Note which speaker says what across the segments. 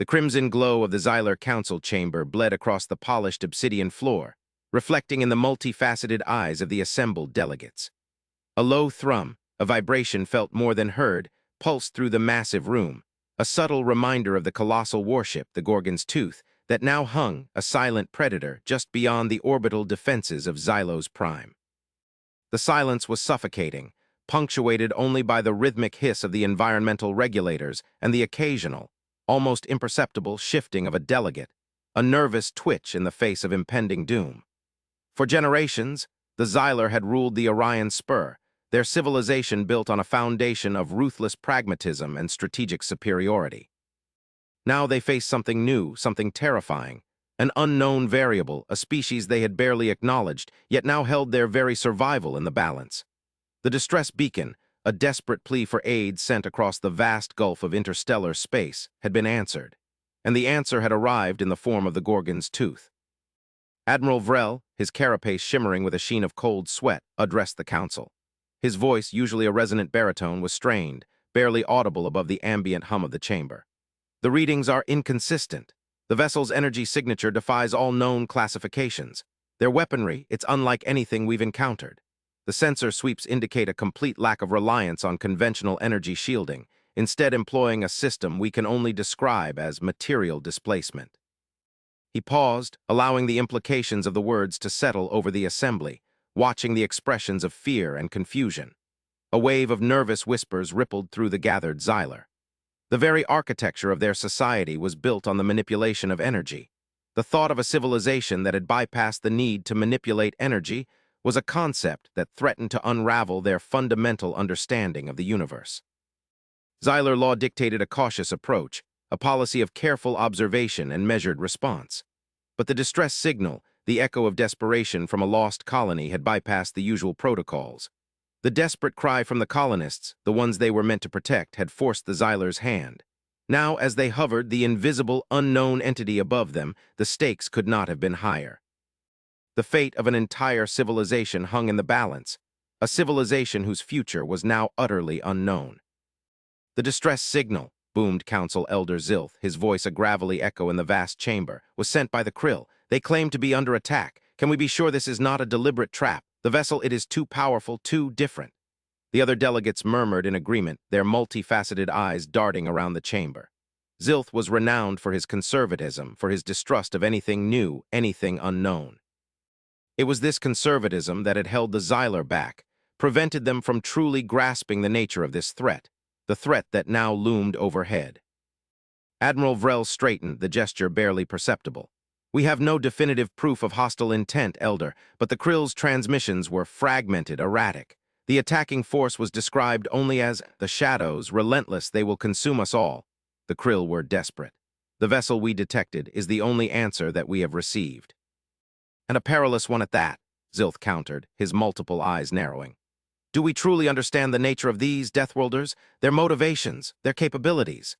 Speaker 1: The crimson glow of the Xylar council chamber bled across the polished obsidian floor, reflecting in the multifaceted eyes of the assembled delegates. A low thrum, a vibration felt more than heard, pulsed through the massive room, a subtle reminder of the colossal warship, the Gorgon's Tooth, that now hung, a silent predator, just beyond the orbital defenses of Xylo's prime. The silence was suffocating, punctuated only by the rhythmic hiss of the environmental regulators and the occasional, almost imperceptible shifting of a delegate, a nervous twitch in the face of impending doom. For generations, the Xylar had ruled the Orion Spur, their civilization built on a foundation of ruthless pragmatism and strategic superiority. Now they faced something new, something terrifying, an unknown variable, a species they had barely acknowledged, yet now held their very survival in the balance. The distress beacon, a desperate plea for aid sent across the vast gulf of interstellar space, had been answered, and the answer had arrived in the form of the Gorgon's Tooth. Admiral Vrel, his carapace shimmering with a sheen of cold sweat, addressed the council. His voice, usually a resonant baritone, was strained, barely audible above the ambient hum of the chamber. The readings are inconsistent. The vessel's energy signature defies all known classifications. Their weaponry, it's unlike anything we've encountered. The sensor sweeps indicate a complete lack of reliance on conventional energy shielding, instead employing a system we can only describe as material displacement. He paused, allowing the implications of the words to settle over the assembly, watching the expressions of fear and confusion. A wave of nervous whispers rippled through the gathered Xylar. The very architecture of their society was built on the manipulation of energy. The thought of a civilization that had bypassed the need to manipulate energy was a concept that threatened to unravel their fundamental understanding of the universe. Xylar law dictated a cautious approach, a policy of careful observation and measured response. But the distress signal, the echo of desperation from a lost colony, had bypassed the usual protocols. The desperate cry from the colonists, the ones they were meant to protect, had forced the Xylar's hand. Now, as they hovered, the invisible, unknown entity above them, the stakes could not have been higher. The fate of an entire civilization hung in the balance, a civilization whose future was now utterly unknown. The distress signal, boomed Council Elder Zilth, his voice a gravelly echo in the vast chamber, was sent by the Krill. They claim to be under attack. Can we be sure this is not a deliberate trap? The vessel, it is too powerful, too different. The other delegates murmured in agreement, their multifaceted eyes darting around the chamber. Zilth was renowned for his conservatism, for his distrust of anything new, anything unknown. It was this conservatism that had held the Xylar back, prevented them from truly grasping the nature of this threat, the threat that now loomed overhead. Admiral Vrel straightened, the gesture barely perceptible. We have no definitive proof of hostile intent, Elder, but the Krill's transmissions were fragmented, erratic. The attacking force was described only as the shadows, relentless, they will consume us all. The Krill were desperate. The vessel we detected is the only answer that we have received. And a perilous one at that, Zilth countered, his multiple eyes narrowing. Do we truly understand the nature of these Deathworlders, their motivations, their capabilities?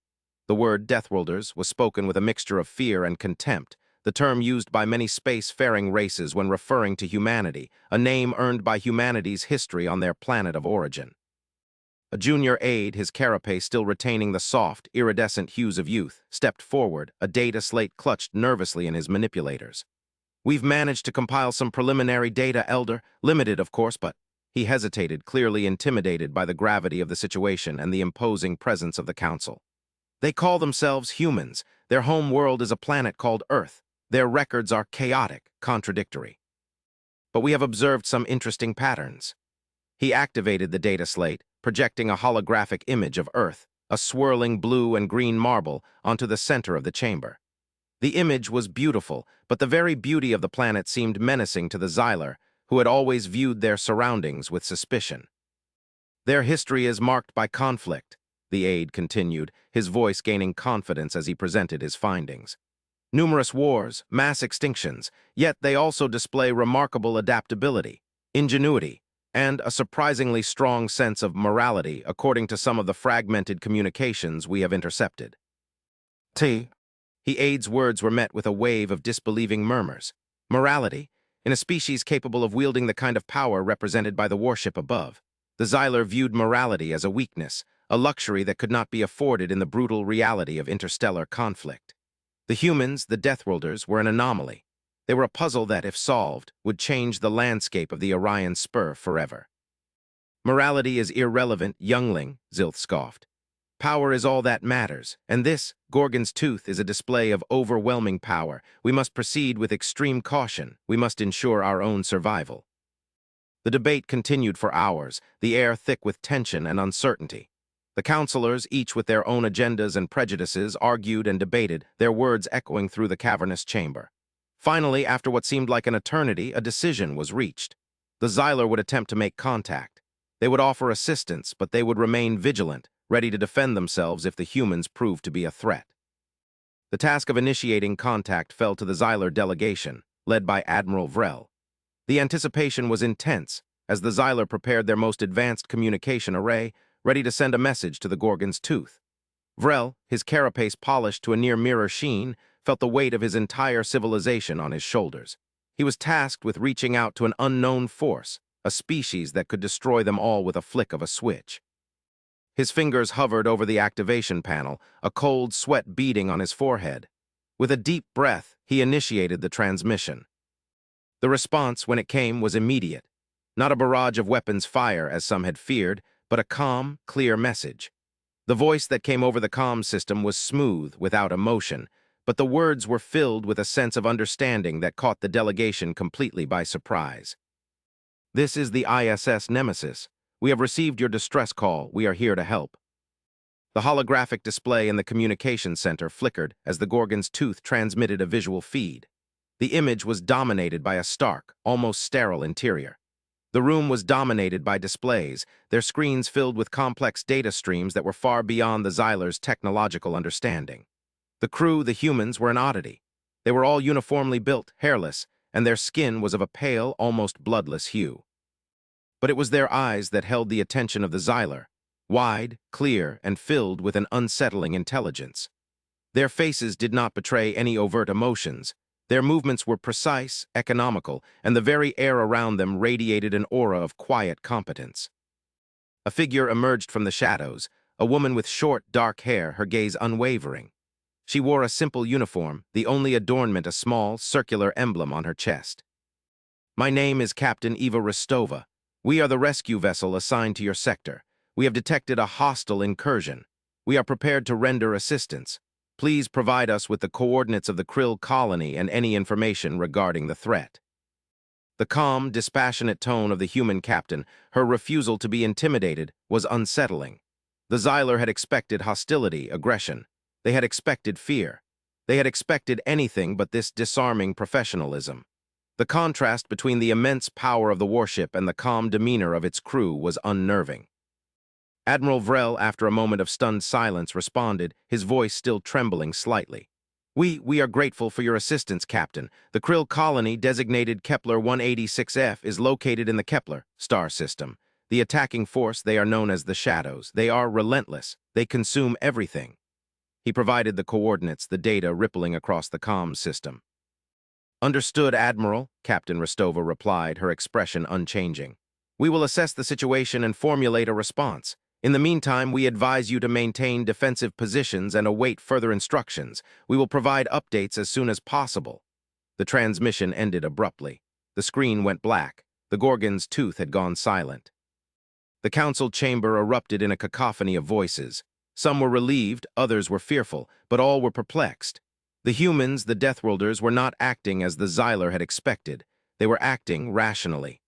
Speaker 1: The word Deathworlders was spoken with a mixture of fear and contempt, the term used by many spacefaring races when referring to humanity, a name earned by humanity's history on their planet of origin. A junior aide, his carapace still retaining the soft, iridescent hues of youth, stepped forward, a data slate clutched nervously in his manipulators. We've managed to compile some preliminary data, Elder, limited, of course, but he hesitated, clearly intimidated by the gravity of the situation and the imposing presence of the Council. They call themselves humans. Their home world is a planet called Earth. Their records are chaotic, contradictory. But we have observed some interesting patterns. He activated the data slate, projecting a holographic image of Earth, a swirling blue and green marble, onto the center of the chamber. The image was beautiful, but the very beauty of the planet seemed menacing to the Xylar, who had always viewed their surroundings with suspicion. Their history is marked by conflict, the aide continued, his voice gaining confidence as he presented his findings. Numerous wars, mass extinctions, yet they also display remarkable adaptability, ingenuity, and a surprisingly strong sense of morality according to some of the fragmented communications we have intercepted. The aide's words were met with a wave of disbelieving murmurs. Morality? In a species capable of wielding the kind of power represented by the warship above, the Xylar viewed morality as a weakness, a luxury that could not be afforded in the brutal reality of interstellar conflict. The humans, the Deathworlders, were an anomaly. They were a puzzle that, if solved, would change the landscape of the Orion Spur forever. Morality is irrelevant, youngling, Zilth scoffed. Power is all that matters, and this, Gorgon's tooth, is a display of overwhelming power. We must proceed with extreme caution. We must ensure our own survival. The debate continued for hours, the air thick with tension and uncertainty. The counselors, each with their own agendas and prejudices, argued and debated, their words echoing through the cavernous chamber. Finally, after what seemed like an eternity, a decision was reached. The Xylar would attempt to make contact. They would offer assistance, but they would remain vigilant, ready to defend themselves if the humans proved to be a threat. The task of initiating contact fell to the Xylar delegation, led by Admiral Vrel. The anticipation was intense, as the Xylar prepared their most advanced communication array, ready to send a message to the Gorgon's tooth. Vrel, his carapace polished to a near-mirror sheen, felt the weight of his entire civilization on his shoulders. He was tasked with reaching out to an unknown force, a species that could destroy them all with a flick of a switch. His fingers hovered over the activation panel, a cold sweat beading on his forehead. With a deep breath, he initiated the transmission. The response, when it came, was immediate. Not a barrage of weapons fire, as some had feared, but a calm, clear message. The voice that came over the comm system was smooth, without emotion, but the words were filled with a sense of understanding that caught the delegation completely by surprise. "This is the ISS Nemesis. We have received your distress call. We are here to help." The holographic display in the communication center flickered as the Gorgon's tooth transmitted a visual feed. The image was dominated by a stark, almost sterile interior. The room was dominated by displays, their screens filled with complex data streams that were far beyond the Xylar's technological understanding. The crew, the humans, were an oddity. They were all uniformly built, hairless, and their skin was of a pale, almost bloodless hue. But it was their eyes that held the attention of the Xylar, wide, clear, and filled with an unsettling intelligence. Their faces did not betray any overt emotions. Their movements were precise, economical, and the very air around them radiated an aura of quiet competence. A figure emerged from the shadows, a woman with short, dark hair, her gaze unwavering. She wore a simple uniform, the only adornment a small, circular emblem on her chest. "My name is Captain Eva Rostova. We are the rescue vessel assigned to your sector. We have detected a hostile incursion. We are prepared to render assistance. Please provide us with the coordinates of the Krill colony and any information regarding the threat." The calm, dispassionate tone of the human captain, her refusal to be intimidated, was unsettling. The Xylar had expected hostility, aggression. They had expected fear. They had expected anything but this disarming professionalism. The contrast between the immense power of the warship and the calm demeanor of its crew was unnerving. Admiral Vrel, after a moment of stunned silence, responded, his voice still trembling slightly. We are grateful for your assistance, Captain. The Krill colony, designated Kepler 186F, is located in the Kepler star system. The attacking force, they are known as the Shadows. They are relentless. They consume everything. He provided the coordinates, the data rippling across the comms system. "Understood, Admiral," Captain Rostova replied, her expression unchanging. "We will assess the situation and formulate a response. In the meantime, we advise you to maintain defensive positions and await further instructions. We will provide updates as soon as possible." The transmission ended abruptly. The screen went black. The Gorgon's tooth had gone silent. The council chamber erupted in a cacophony of voices. Some were relieved, others were fearful, but all were perplexed. The humans, the Deathworlders, were not acting as the Xylar had expected. They were acting rationally.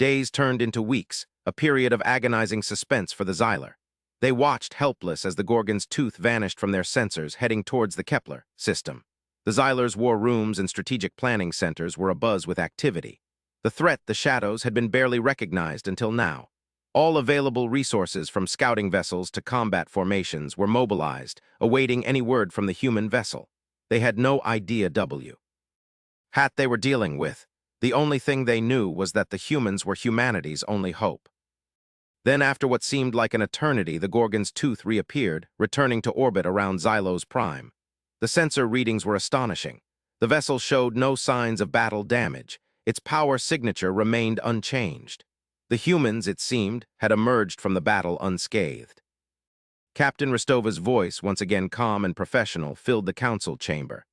Speaker 1: Days turned into weeks, a period of agonizing suspense for the Xylar. They watched helpless as the Gorgon's tooth vanished from their sensors, heading towards the Kepler system. The Xylar's war rooms and strategic planning centers were abuzz with activity. The threat, the Shadows, had been barely recognized until now. All available resources, from scouting vessels to combat formations, were mobilized, awaiting any word from the human vessel. They had no idea what they were dealing with. The only thing they knew was that the humans were humanity's only hope. Then, after what seemed like an eternity, the Gorgon's tooth reappeared, returning to orbit around Xylos Prime. The sensor readings were astonishing. The vessel showed no signs of battle damage. Its power signature remained unchanged. The humans, it seemed, had emerged from the battle unscathed. Captain Ristova's voice, once again calm and professional, filled the council chamber.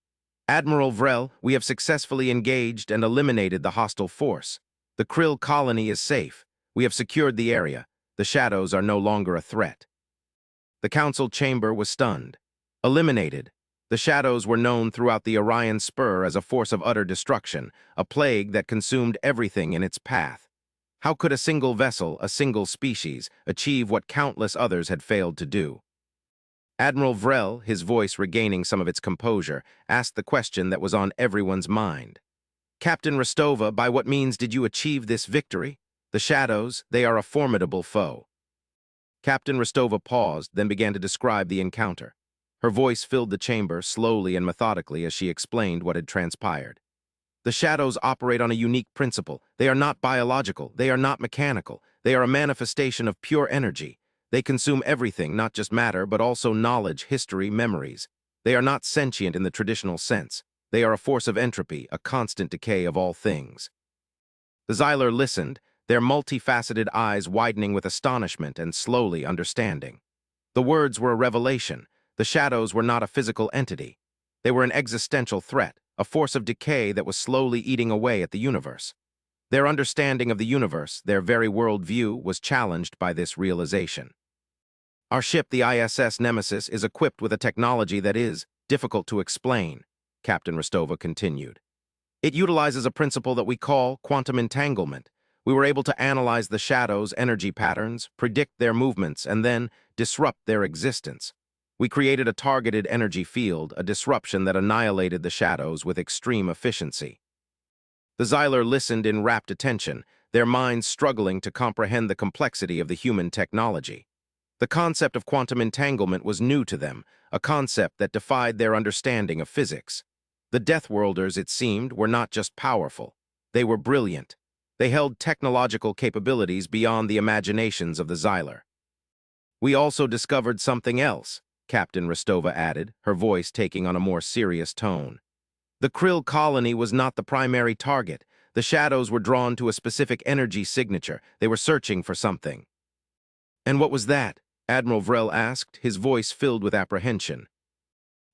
Speaker 1: Admiral Vrel, we have successfully engaged and eliminated the hostile force. The Krill colony is safe. We have secured the area. The shadows are no longer a threat. The council chamber was stunned. Eliminated. The shadows were known throughout the Orion Spur as a force of utter destruction, a plague that consumed everything in its path. How could a single vessel, a single species, achieve what countless others had failed to do? Admiral Vrel, his voice regaining some of its composure, asked the question that was on everyone's mind. Captain Ristova, by what means did you achieve this victory? The shadows, they are a formidable foe. Captain Ristova paused, then began to describe the encounter. Her voice filled the chamber slowly and methodically as she explained what had transpired. The shadows operate on a unique principle. They are not biological. They are not mechanical. They are a manifestation of pure energy. They consume everything, not just matter, but also knowledge, history, memories. They are not sentient in the traditional sense. They are a force of entropy, a constant decay of all things. The Xyler listened, their multifaceted eyes widening with astonishment and slowly understanding. The words were a revelation. The shadows were not a physical entity. They were an existential threat, a force of decay that was slowly eating away at the universe. Their understanding of the universe, their very worldview, was challenged by this realization. Our ship, the ISS Nemesis, is equipped with a technology that is difficult to explain, Captain Ristova continued. It utilizes a principle that we call quantum entanglement. We were able to analyze the shadows' energy patterns, predict their movements, and then disrupt their existence. We created a targeted energy field, a disruption that annihilated the shadows with extreme efficiency. The Xyler listened in rapt attention, their minds struggling to comprehend the complexity of the human technology. The concept of quantum entanglement was new to them, a concept that defied their understanding of physics. The Deathworlders, it seemed, were not just powerful. They were brilliant. They held technological capabilities beyond the imaginations of the Xyler. We also discovered something else, Captain Ristova added, her voice taking on a more serious tone. The Krill colony was not the primary target. The shadows were drawn to a specific energy signature. They were searching for something. And what was that? Admiral Vrel asked, his voice filled with apprehension.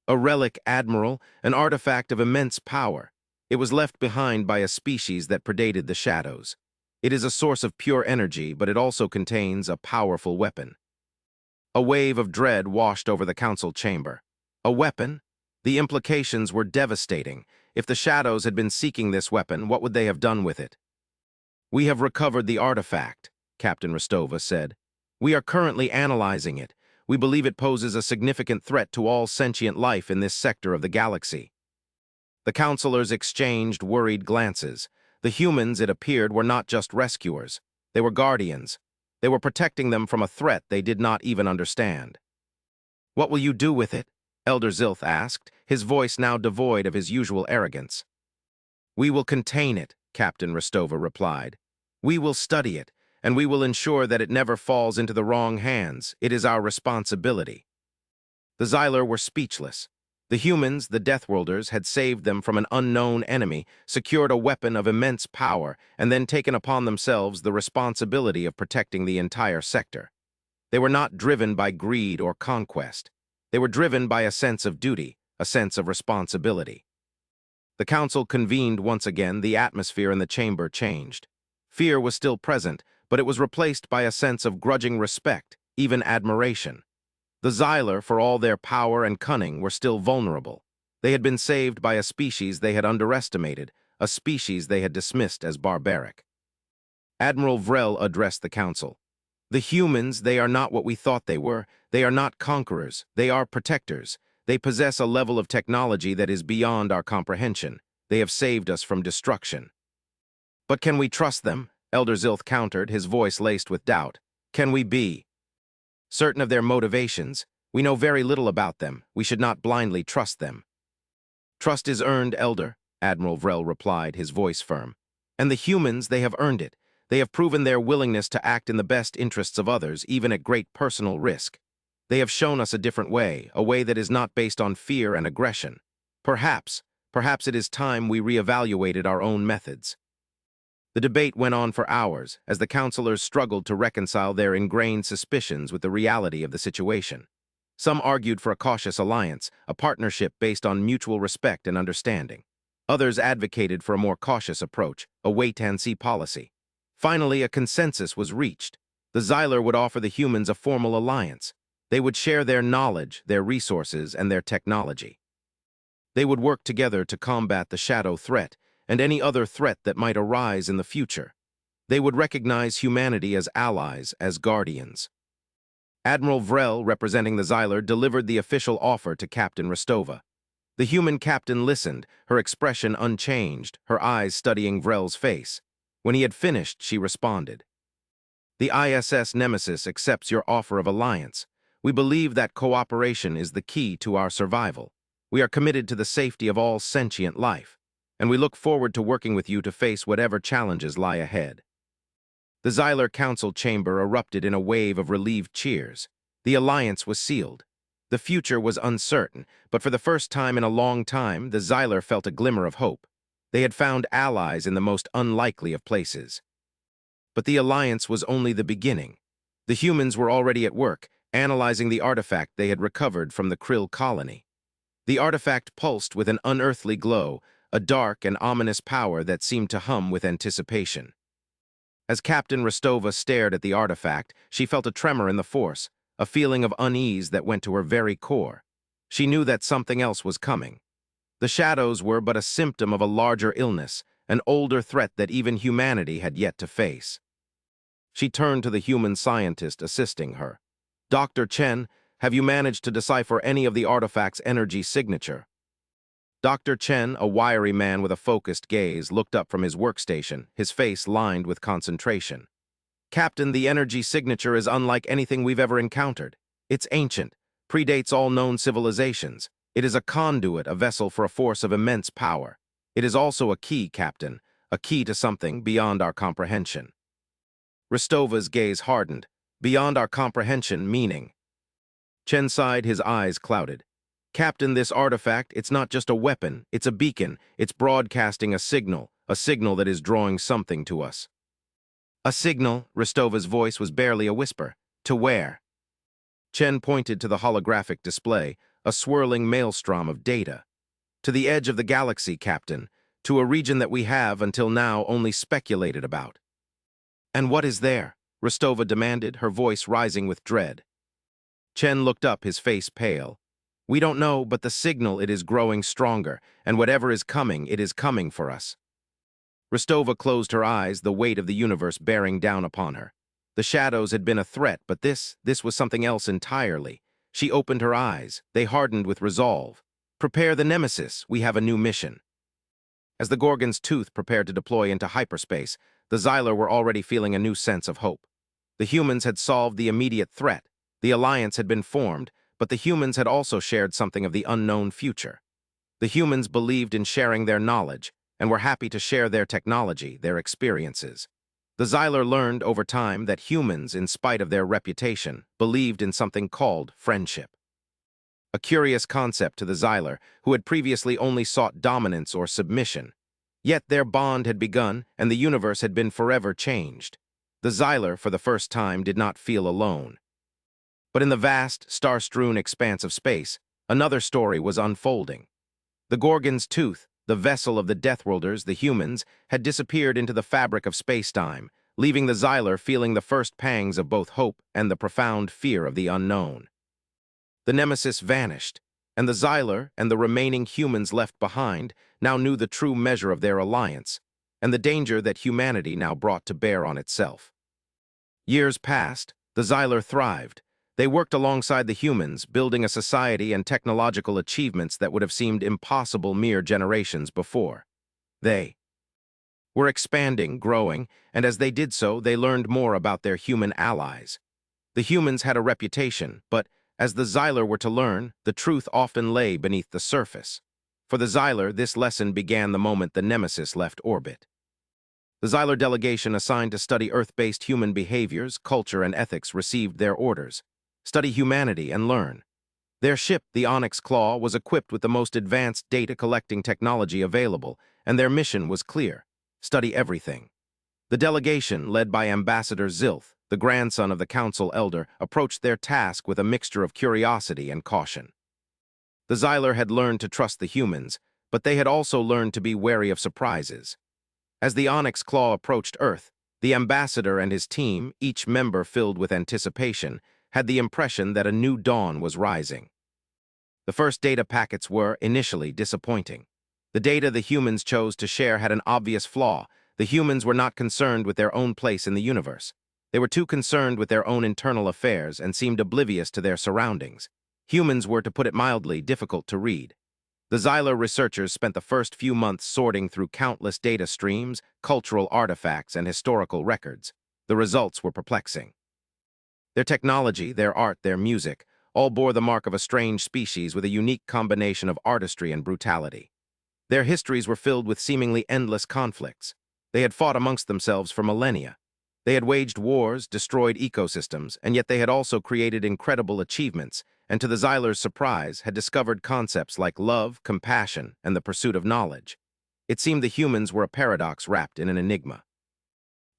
Speaker 1: A relic, Admiral, an artifact of immense power. It was left behind by a species that predated the shadows. It is a source of pure energy, but it also contains a powerful weapon. A wave of dread washed over the council chamber. A weapon? The implications were devastating. If the shadows had been seeking this weapon, what would they have done with it? We have recovered the artifact, Captain Ristova said. We are currently analyzing it. We believe it poses a significant threat to all sentient life in this sector of the galaxy. The counselors exchanged worried glances. The humans, it appeared, were not just rescuers. They were guardians. They were protecting them from a threat they did not even understand. What will you do with it? Elder Zilth asked, his voice now devoid of his usual arrogance. We will contain it, Captain Ristova replied. We will study it, and we will ensure that it never falls into the wrong hands. It is our responsibility. The Xyler were speechless. The humans, the Deathworlders, had saved them from an unknown enemy, secured a weapon of immense power, and then taken upon themselves the responsibility of protecting the entire sector. They were not driven by greed or conquest. They were driven by a sense of duty, a sense of responsibility. The council convened once again. The atmosphere in the chamber changed. Fear was still present, but it was replaced by a sense of grudging respect, even admiration. The Xyler, for all their power and cunning, were still vulnerable. They had been saved by a species they had underestimated, a species they had dismissed as barbaric. Admiral Vrel addressed the council. The humans, they are not what we thought they were. They are not conquerors. They are protectors. They possess a level of technology that is beyond our comprehension. They have saved us from destruction. But can we trust them? Elder Zilth countered, his voice laced with doubt. Can we be certain of their motivations? We know very little about them. We should not blindly trust them. Trust is earned, Elder, Admiral Vrel replied, his voice firm. And the humans, they have earned it. They have proven their willingness to act in the best interests of others, even at great personal risk. They have shown us a different way, a way that is not based on fear and aggression. Perhaps it is time we reevaluated our own methods. The debate went on for hours as the counselors struggled to reconcile their ingrained suspicions with the reality of the situation. Some argued for a cautious alliance, a partnership based on mutual respect and understanding. Others advocated for a more cautious approach, a wait-and-see policy. Finally, a consensus was reached. The Xylar would offer the humans a formal alliance. They would share their knowledge, their resources, and their technology. They would work together to combat the shadow threat and any other threat that might arise in the future. They would recognize humanity as allies, as guardians. Admiral Vrel, representing the Xylar, delivered the official offer to Captain Rostova. The human captain listened, her expression unchanged, her eyes studying Vrel's face. When he had finished, she responded. The ISS Nemesis accepts your offer of alliance. We believe that cooperation is the key to our survival. We are committed to the safety of all sentient life, and we look forward to working with you to face whatever challenges lie ahead. The Xylar Council chamber erupted in a wave of relieved cheers. The alliance was sealed. The future was uncertain, but for the first time in a long time, the Xylar felt a glimmer of hope. They had found allies in the most unlikely of places. But the alliance was only the beginning. The humans were already at work, analyzing the artifact they had recovered from the Krill colony. The artifact pulsed with an unearthly glow, a dark and ominous power that seemed to hum with anticipation. As Captain Rostova stared at the artifact, she felt a tremor in the force, a feeling of unease that went to her very core. She knew that something else was coming. The shadows were but a symptom of a larger illness, an older threat that even humanity had yet to face. She turned to the human scientist assisting her. "Dr. Chen, have you managed to decipher any of the artifact's energy signature?" Dr. Chen, a wiry man with a focused gaze, looked up from his workstation, his face lined with concentration. "Captain, the energy signature is unlike anything we've ever encountered. It's ancient, predates all known civilizations. It is a conduit, a vessel for a force of immense power. It is also a key, Captain, a key to something beyond our comprehension." Rostova's gaze hardened. Beyond our comprehension, meaning? Chen sighed, his eyes clouded. "Captain, this artifact, it's not just a weapon, it's a beacon. It's broadcasting a signal that is drawing something to us." "A signal," Rostova's voice was barely a whisper. "To where?" Chen pointed to the holographic display, a swirling maelstrom of data. "To the edge of the galaxy, Captain, to a region that we have, until now, only speculated about." "And what is there?" Rostova demanded, her voice rising with dread. Chen looked up, his face pale. "We don't know, but the signal, it is growing stronger, and whatever is coming, it is coming for us." Rostova closed her eyes, the weight of the universe bearing down upon her. The shadows had been a threat, but this was something else entirely. She opened her eyes. They hardened with resolve. "Prepare the Nemesis. We have a new mission." As the Gorgon's tooth prepared to deploy into hyperspace, the Xylar were already feeling a new sense of hope. The humans had solved the immediate threat. The alliance had been formed, but the humans had also shared something of the unknown future. The humans believed in sharing their knowledge and were happy to share their technology, their experiences. The Xylar learned over time that humans, in spite of their reputation, believed in something called friendship. A curious concept to the Xylar, who had previously only sought dominance or submission. Yet their bond had begun, and the universe had been forever changed. The Xylar, for the first time, did not feel alone. But in the vast, star-strewn expanse of space, another story was unfolding. The Gorgon's tooth, the vessel of the Deathworlders, the humans, had disappeared into the fabric of space-time, leaving the Xylar feeling the first pangs of both hope and the profound fear of the unknown. The Nemesis vanished, and the Xylar and the remaining humans left behind now knew the true measure of their alliance, and the danger that humanity now brought to bear on itself. Years passed, the Xylar thrived. They worked alongside the humans, building a society and technological achievements that would have seemed impossible mere generations before. They were expanding, growing, and as they did so, they learned more about their human allies. The humans had a reputation, but as the Xylar were to learn, the truth often lay beneath the surface. For the Xylar, this lesson began the moment the Nemesis left orbit. The Xylar delegation assigned to study Earth-based human behaviors, culture, and ethics received their orders. Study humanity and learn. Their ship, the Onyx Claw, was equipped with the most advanced data-collecting technology available, and their mission was clear: study everything. The delegation, led by Ambassador Zilth, the grandson of the council elder, approached their task with a mixture of curiosity and caution. The Xyler had learned to trust the humans, but they had also learned to be wary of surprises. As the Onyx Claw approached Earth, the ambassador and his team, each member filled with anticipation, had the impression that a new dawn was rising. The first data packets were, initially, disappointing. The data the humans chose to share had an obvious flaw. The humans were not concerned with their own place in the universe. They were too concerned with their own internal affairs and seemed oblivious to their surroundings. Humans were, to put it mildly, difficult to read. The Xyler researchers spent the first few months sorting through countless data streams, cultural artifacts, and historical records. The results were perplexing. Their technology, their art, their music, all bore the mark of a strange species with a unique combination of artistry and brutality. Their histories were filled with seemingly endless conflicts. They had fought amongst themselves for millennia. They had waged wars, destroyed ecosystems, and yet they had also created incredible achievements, and to the Xyler's surprise, had discovered concepts like love, compassion, and the pursuit of knowledge. It seemed the humans were a paradox wrapped in an enigma.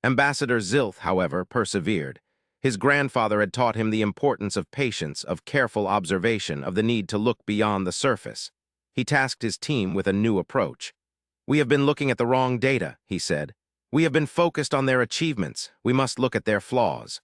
Speaker 1: Ambassador Zilth, however, persevered. His grandfather had taught him the importance of patience, of careful observation, of the need to look beyond the surface. He tasked his team with a new approach. "We have been looking at the wrong data," he said. "We have been focused on their achievements. We must look at their flaws."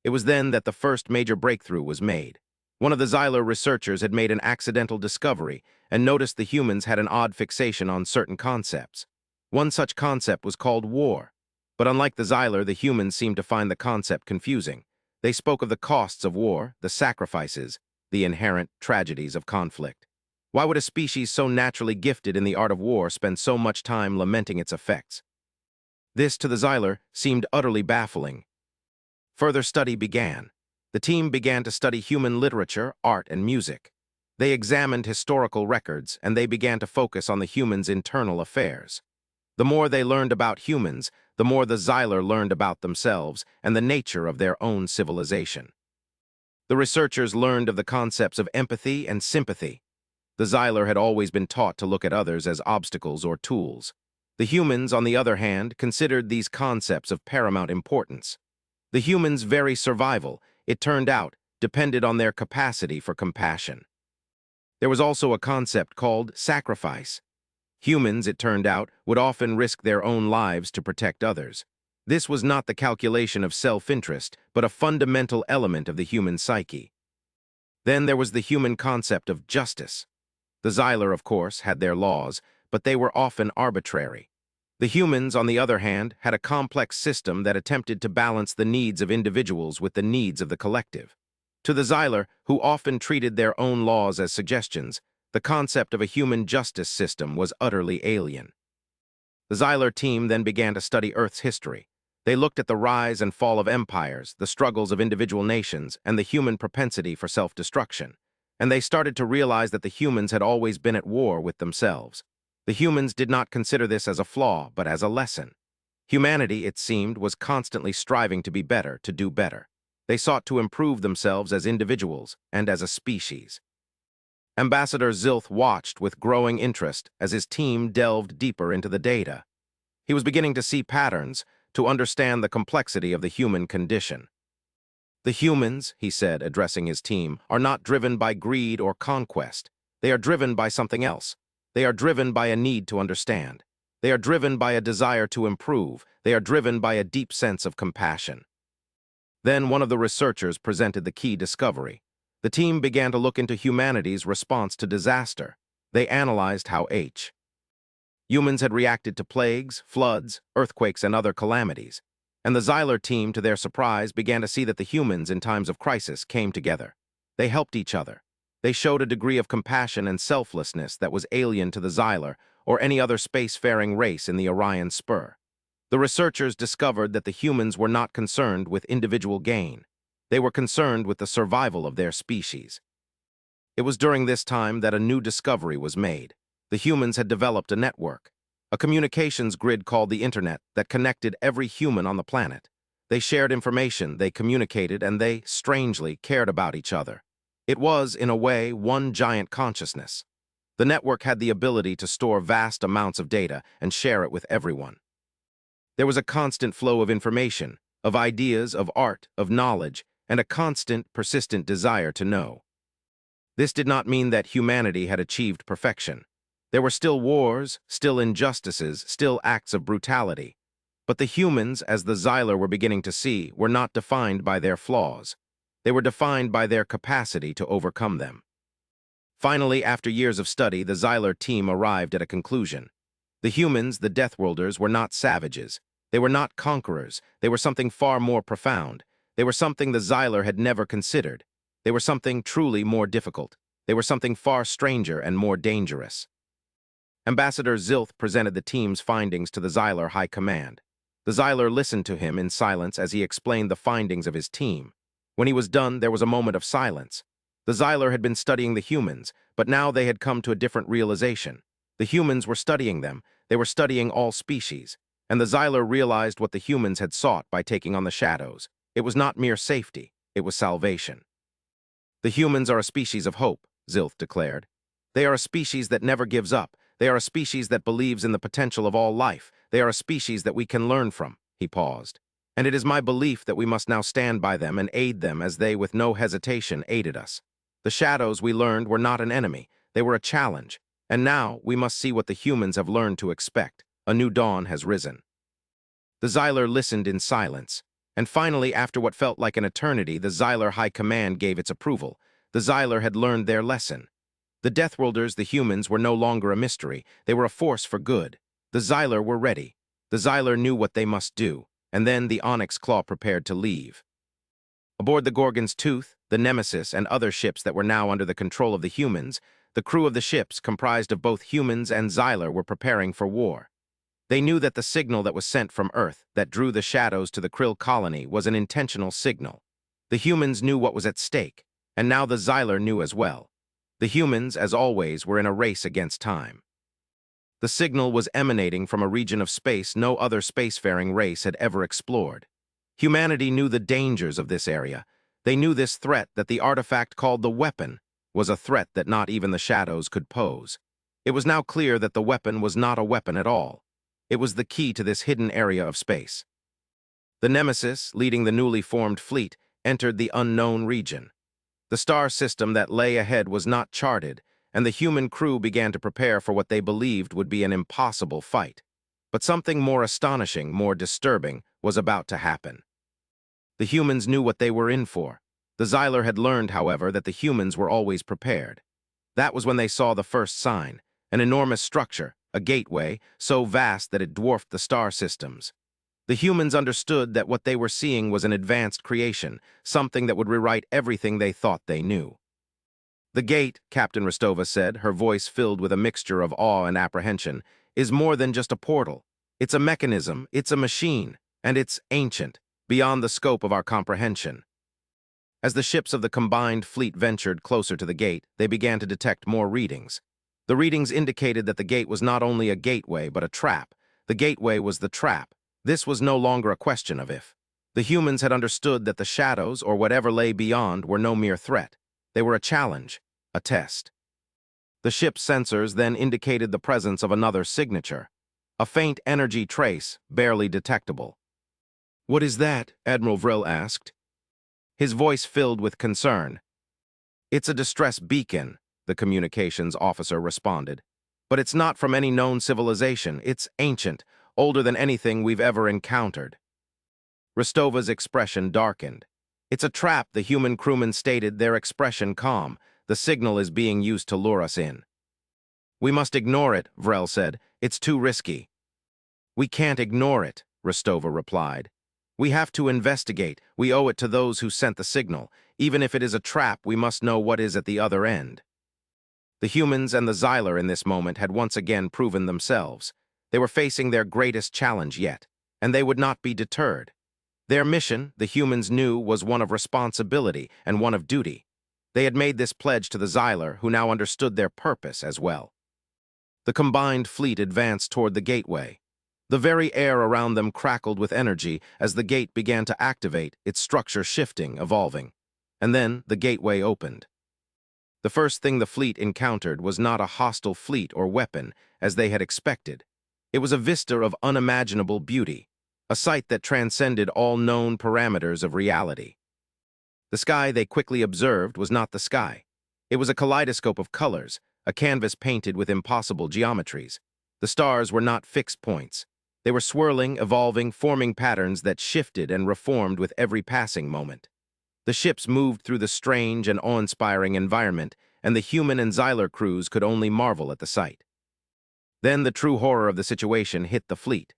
Speaker 1: It was then that the first major breakthrough was made. One of the Xyler researchers had made an accidental discovery and noticed the humans had an odd fixation on certain concepts. One such concept was called war. But unlike the Xyler, the humans seemed to find the concept confusing. They spoke of the costs of war, the sacrifices, the inherent tragedies of conflict. Why would a species so naturally gifted in the art of war spend so much time lamenting its effects? This, to the Xyler, seemed utterly baffling. Further study began. The team began to study human literature, art, and music. They examined historical records, and they began to focus on the humans' internal affairs. The more they learned about humans, the more the Xyler learned about themselves and the nature of their own civilization. The researchers learned of the concepts of empathy and sympathy. The Xyler had always been taught to look at others as obstacles or tools. The humans, on the other hand, considered these concepts of paramount importance. The humans' very survival, it turned out, depended on their capacity for compassion. There was also a concept called sacrifice. Humans, it turned out, would often risk their own lives to protect others. This was not the calculation of self-interest, but a fundamental element of the human psyche. Then there was the human concept of justice. The Xyler, of course, had their laws, but they were often arbitrary. The humans, on the other hand, had a complex system that attempted to balance the needs of individuals with the needs of the collective. To the Xyler, who often treated their own laws as suggestions, the concept of a human justice system was utterly alien. The Xyler team then began to study Earth's history. They looked at the rise and fall of empires, the struggles of individual nations, and the human propensity for self-destruction. And they started to realize that the humans had always been at war with themselves. The humans did not consider this as a flaw, but as a lesson. Humanity, it seemed, was constantly striving to be better, to do better. They sought to improve themselves as individuals and as a species. Ambassador Zilth watched with growing interest as his team delved deeper into the data. He was beginning to see patterns, to understand the complexity of the human condition. "The humans," he said, addressing his team, "are not driven by greed or conquest. They are driven by something else. They are driven by a need to understand. They are driven by a desire to improve. They are driven by a deep sense of compassion." Then one of the researchers presented the key discovery. The team began to look into humanity's response to disaster. They analyzed how humans had reacted to plagues, floods, earthquakes, and other calamities. And the Xyler team, to their surprise, began to see that the humans in times of crisis came together. They helped each other. They showed a degree of compassion and selflessness that was alien to the Xyler or any other spacefaring race in the Orion Spur. The researchers discovered that the humans were not concerned with individual gain. They were concerned with the survival of their species. It was during this time that a new discovery was made. The humans had developed a network, a communications grid called the Internet that connected every human on the planet. They shared information, they communicated, and they, strangely, cared about each other. It was, in a way, one giant consciousness. The network had the ability to store vast amounts of data and share it with everyone. There was a constant flow of information. of ideas, of art, of knowledge, and a constant, persistent desire to know. This did not mean that humanity had achieved perfection. There were still wars, still injustices, still acts of brutality. But the humans, as the Xylar were beginning to see, were not defined by their flaws. They were defined by their capacity to overcome them. Finally, after years of study, the Xylar team arrived at a conclusion. The humans, the Deathworlders, were not savages. They were not conquerors. They were something far more profound. They were something the Xylar had never considered. They were something truly more difficult. They were something far stranger and more dangerous. Ambassador Zilth presented the team's findings to the Xylar High Command. The Xylar listened to him in silence as he explained the findings of his team. When he was done, there was a moment of silence. The Xylar had been studying the humans, but now they had come to a different realization. The humans were studying them. They were studying all species. And the Xylar realized what the humans had sought by taking on the shadows. It was not mere safety. It was salvation. The humans are a species of hope, Zilth declared. They are a species that never gives up. They are a species that believes in the potential of all life. They are a species that we can learn from. He paused. And it is my belief that we must now stand by them and aid them as they, with no hesitation, aided us. The shadows, we learned, were not an enemy. They were a challenge. And now we must see what the humans have learned to expect. A new dawn has risen. The Xylar listened in silence. And finally, after what felt like an eternity, the Xylar High Command gave its approval. The Xylar had learned their lesson. The Deathworlders, the humans, were no longer a mystery. They were a force for good. The Xylar were ready. The Xylar knew what they must do. And then the Onyx Claw prepared to leave. Aboard the Gorgon's Tooth, the Nemesis, and other ships that were now under the control of the humans, the crew of the ships, comprised of both humans and Xylar, were preparing for war. They knew that the signal that was sent from Earth, that drew the shadows to the Krill colony, was an intentional signal. The humans knew what was at stake, and now the Xylar knew as well. The humans, as always, were in a race against time. The signal was emanating from a region of space no other spacefaring race had ever explored. Humanity knew the dangers of this area. They knew this threat, that the artifact called the weapon was a threat that not even the shadows could pose. It was now clear that the weapon was not a weapon at all. It was the key to this hidden area of space. The Nemesis, leading the newly formed fleet, entered the unknown region. The star system that lay ahead was not charted, and the human crew began to prepare for what they believed would be an impossible fight. But something more astonishing, more disturbing, was about to happen. The humans knew what they were in for. The Xylar had learned, however, that the humans were always prepared. That was when they saw the first sign, an enormous structure, a gateway, so vast that it dwarfed the star systems. The humans understood that what they were seeing was an advanced creation, something that would rewrite everything they thought they knew. The gate, Captain Rostova said, her voice filled with a mixture of awe and apprehension, is more than just a portal. It's a mechanism, it's a machine, and it's ancient, beyond the scope of our comprehension. As the ships of the combined fleet ventured closer to the gate, they began to detect more readings. The readings indicated that the gate was not only a gateway, but a trap. The gateway was the trap. This was no longer a question of if. The humans had understood that the shadows, or whatever lay beyond, were no mere threat. They were a challenge, a test. The ship's sensors then indicated the presence of another signature, a faint energy trace, barely detectable. "What is that?" Admiral Vril asked. His voice filled with concern. "It's a distress beacon," the communications officer responded. "But it's not from any known civilization. It's ancient, older than anything we've ever encountered." Rostova's expression darkened. "It's a trap," the human crewman stated, their expression calm. "The signal is being used to lure us in." "We must ignore it," Vrel said. "It's too risky." "We can't ignore it," Rostova replied. "We have to investigate. We owe it to those who sent the signal. Even if it is a trap, we must know what is at the other end." The humans and the Xylar in this moment had once again proven themselves. They were facing their greatest challenge yet, and they would not be deterred. Their mission, the humans knew, was one of responsibility and one of duty. They had made this pledge to the Xylar, who now understood their purpose as well. The combined fleet advanced toward the gateway. The very air around them crackled with energy as the gate began to activate, its structure shifting, evolving. And then the gateway opened. The first thing the fleet encountered was not a hostile fleet or weapon, as they had expected. It was a vista of unimaginable beauty. a sight that transcended all known parameters of reality. The sky they quickly observed was not the sky. It was a kaleidoscope of colors, a canvas painted with impossible geometries. The stars were not fixed points. They were swirling, evolving, forming patterns that shifted and reformed with every passing moment. The ships moved through the strange and awe-inspiring environment, and the human and Xylar crews could only marvel at the sight. Then the true horror of the situation hit the fleet.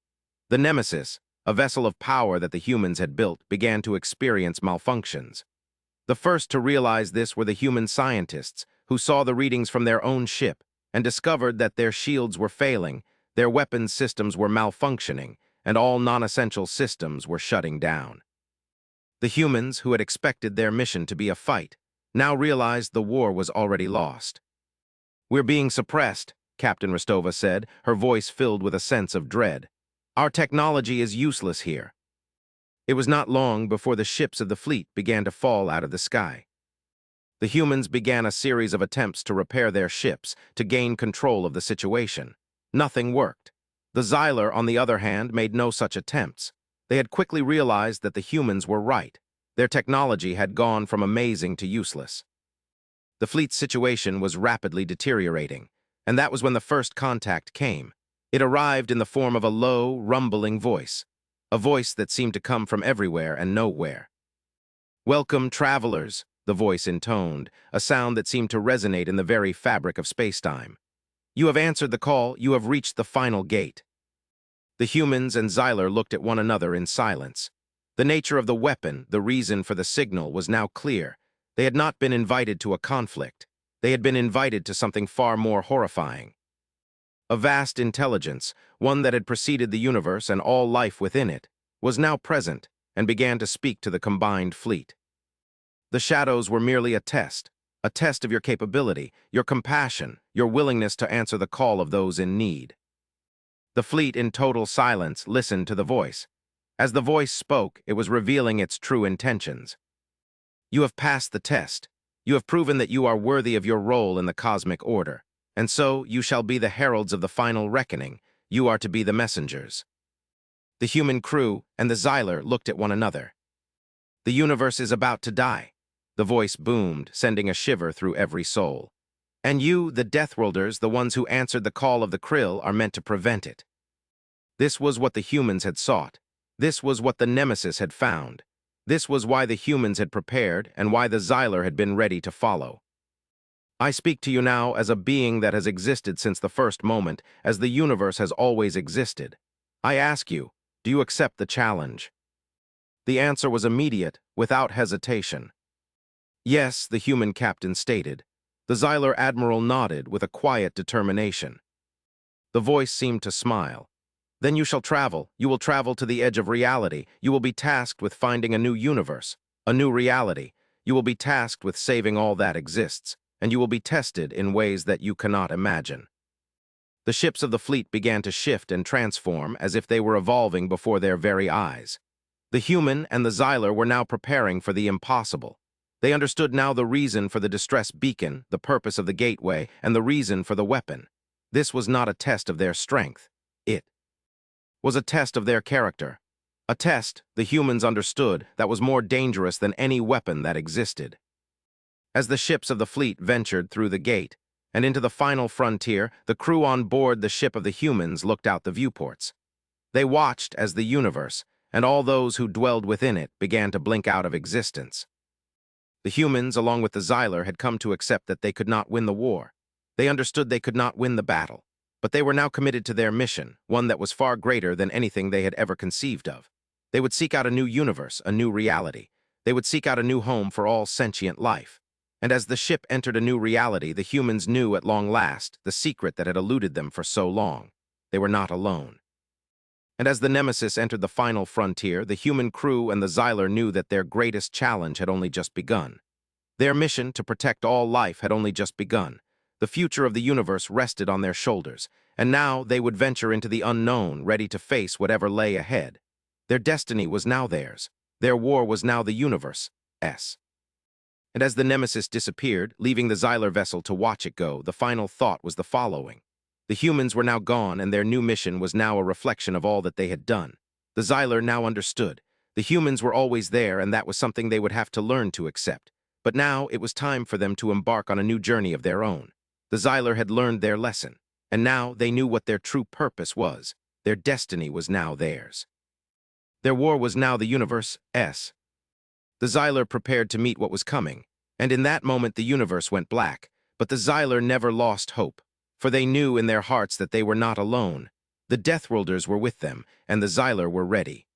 Speaker 1: The Nemesis, a vessel of power that the humans had built, began to experience malfunctions. The first to realize this were the human scientists, who saw the readings from their own ship and discovered that their shields were failing, their weapons systems were malfunctioning, and all non-essential systems were shutting down. The humans, who had expected their mission to be a fight, now realized the war was already lost. "We're being suppressed," Captain Rostova said, her voice filled with a sense of dread. "Our technology is useless here." It was not long before the ships of the fleet began to fall out of the sky. The humans began a series of attempts to repair their ships, to gain control of the situation. Nothing worked. The Xylar, on the other hand, made no such attempts. They had quickly realized that the humans were right. Their technology had gone from amazing to useless. The fleet's situation was rapidly deteriorating, and that was when the first contact came. It arrived in the form of a low, rumbling voice, a voice that seemed to come from everywhere and nowhere. "Welcome, travelers," the voice intoned, a sound that seemed to resonate in the very fabric of spacetime. "You have answered the call, you have reached the final gate." The humans and Xylar looked at one another in silence. The nature of the weapon, the reason for the signal, was now clear. They had not been invited to a conflict. They had been invited to something far more horrifying. A vast intelligence, one that had preceded the universe and all life within it, was now present and began to speak to the combined fleet. The shadows were merely a test of your capability, your compassion, your willingness to answer the call of those in need. The fleet, in total silence, listened to the voice. As the voice spoke, it was revealing its true intentions. "You have passed the test. You have proven that you are worthy of your role in the cosmic order. And so, you shall be the heralds of the final reckoning. You are to be the messengers." The human crew and the Xylar looked at one another. "The universe is about to die," the voice boomed, sending a shiver through every soul. "And you, the Deathworlders, the ones who answered the call of the Krill, are meant to prevent it." This was what the humans had sought. This was what the Nemesis had found. This was why the humans had prepared and why the Xylar had been ready to follow. "I speak to you now as a being that has existed since the first moment, as the universe has always existed. I ask you, do you accept the challenge?" The answer was immediate, without hesitation. "Yes," the human captain stated. The Xylar admiral nodded with a quiet determination. The voice seemed to smile. "Then you shall travel. You will travel to the edge of reality. You will be tasked with finding a new universe, a new reality. You will be tasked with saving all that exists, and you will be tested in ways that you cannot imagine." The ships of the fleet began to shift and transform as if they were evolving before their very eyes. The human and the Xylar were now preparing for the impossible. They understood now the reason for the distress beacon, the purpose of the gateway, and the reason for the weapon. This was not a test of their strength. It was a test of their character. A test, the humans understood, that was more dangerous than any weapon that existed. As the ships of the fleet ventured through the gate and into the final frontier, the crew on board the ship of the humans looked out the viewports. They watched as the universe, and all those who dwelled within it, began to blink out of existence. The humans, along with the Xylar, had come to accept that they could not win the war. They understood they could not win the battle, but they were now committed to their mission, one that was far greater than anything they had ever conceived of. They would seek out a new universe, a new reality. They would seek out a new home for all sentient life. And as the ship entered a new reality, the humans knew at long last the secret that had eluded them for so long. They were not alone. And as the Nemesis entered the final frontier, the human crew and the Xylar knew that their greatest challenge had only just begun. Their mission to protect all life had only just begun. The future of the universe rested on their shoulders, and now they would venture into the unknown, ready to face whatever lay ahead. Their destiny was now theirs. Their war was now the universe's. And as the Nemesis disappeared, leaving the Xylar vessel to watch it go, the final thought was the following. The humans were now gone, and their new mission was now a reflection of all that they had done. The Xylar now understood. The humans were always there, and that was something they would have to learn to accept. But now it was time for them to embark on a new journey of their own. The Xylar had learned their lesson, and now they knew what their true purpose was. Their destiny was now theirs. Their war was now the universe's. The Xylar prepared to meet what was coming, and in that moment the universe went black. But the Xylar never lost hope, for they knew in their hearts that they were not alone. The Deathworlders were with them, and the Xylar were ready.